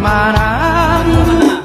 manang.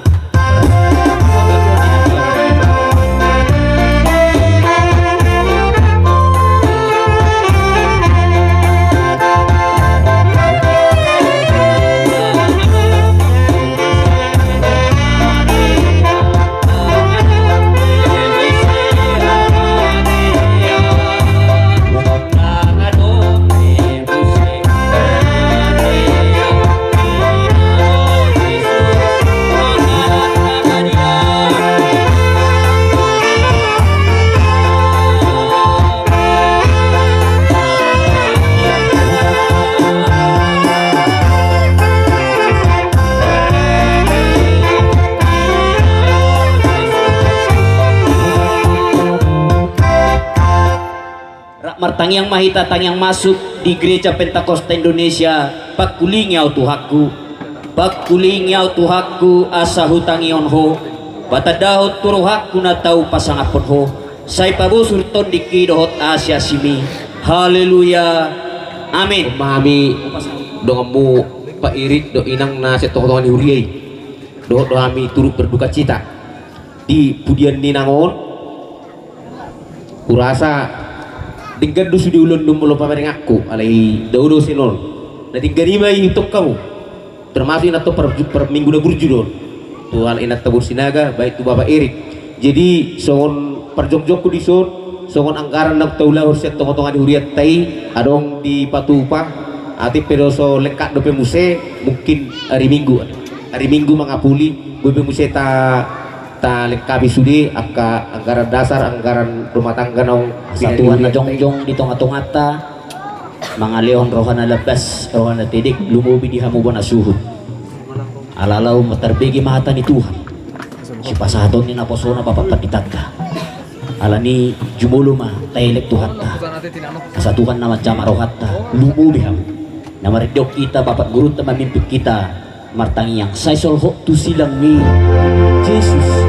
Martang yang mahita tang yang masuk di gereja Pentakosta Indonesia pakulingaw tuhaku asa hutangion ho batadaw turuhaku na tau pasangapon ho say pabusur ton diki dohot Asia simi. Haleluya, amin. Memahami doamu Pak Irik do inang na setohongan huriyai do kami turut berduka cita di pudian ninangon kurasa tinggal dusu di ulun dumulo pamereng aku alai daudo sinol na tinggal lima hitung kamu termasuk inato per minggu na gurju don tu hal inat tabur sinaga baik tu Bapak Erik. Jadi songon perjok-jokku di songon anggaran nak taula urset tong-tongan huriat tai adong di patupa ati pedoso lengkap dope muse mungkin hari minggu mangapuli gue muse ta lengkapi sudi aka anggaran dasar anggaran rumah tangga nong Satuan na jongjong di tonga-tongata mga leon rohana labas rohana tidik lumubi di hamuban na suhud alalaw matarbigi mahata ni Tuhan si pasahaton ni naposona papapatitagka alani jumuluma tailek Tuhan ta kasatuhan na macam rohat ta lumubi hamu na maridyok kita bapat guru ta mamimpik kita martangi yang say solho tu silang ni Jesus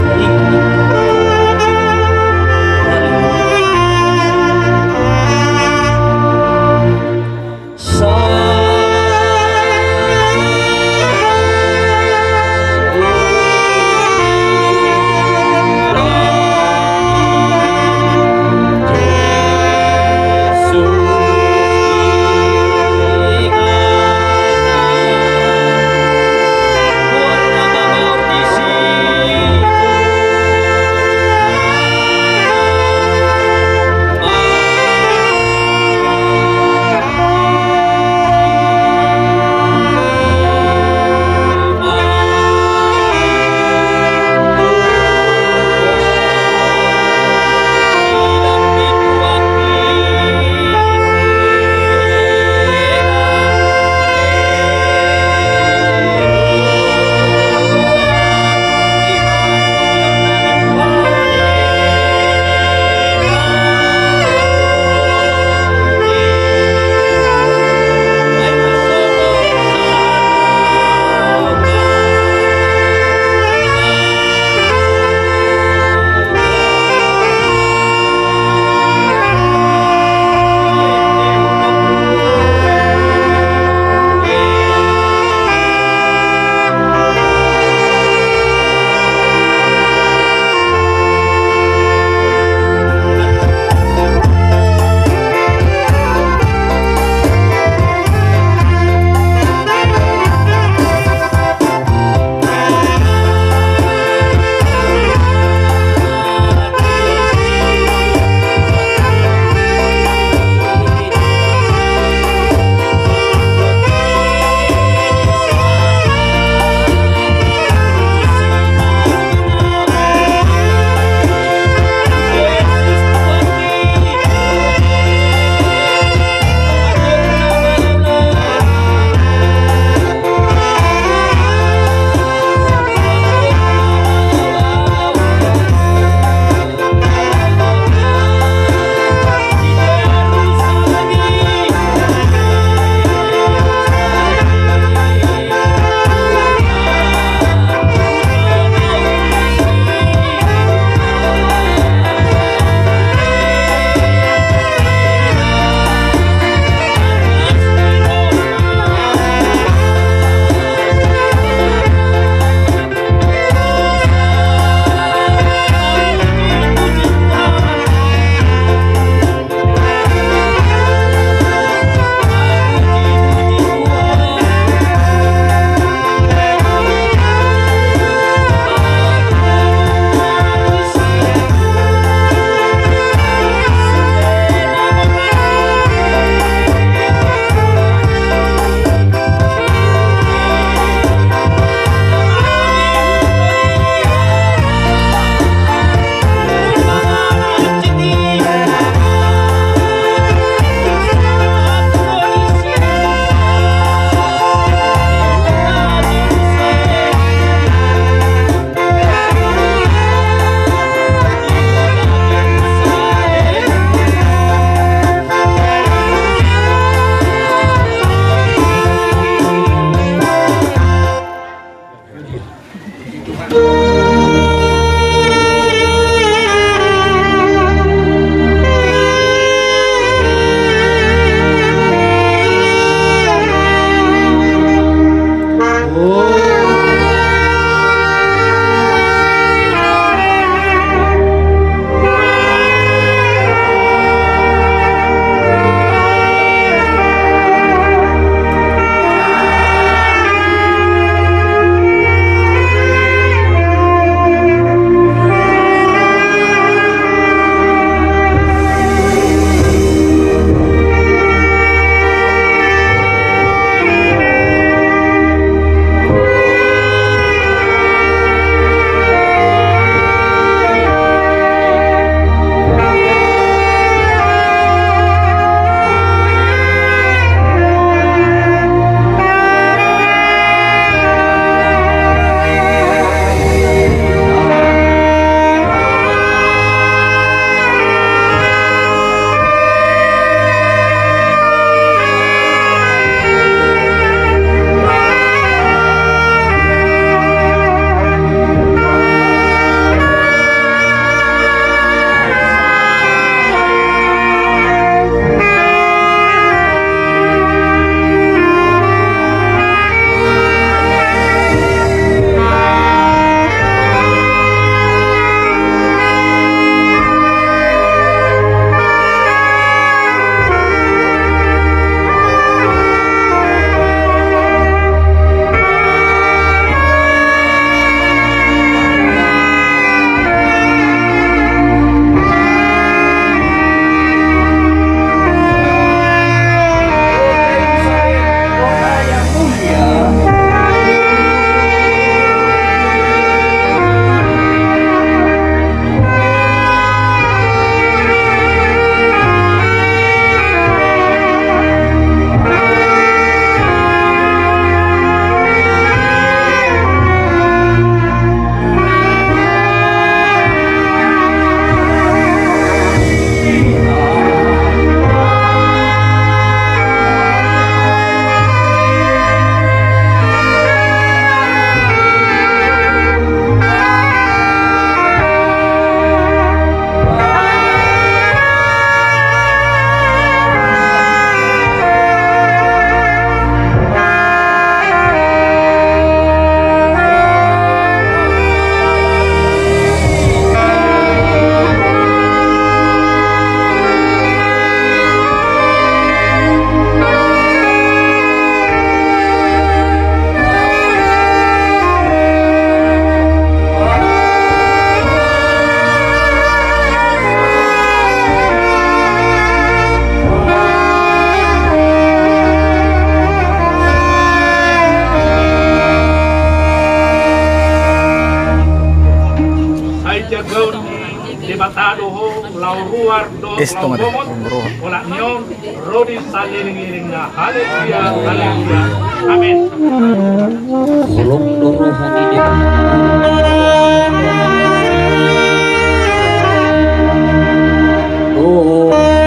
Esto nga rin. Wala niyong Rodi saliling-iling na haleluya, haleluya. Amen. Kulong duruhan ini. Oh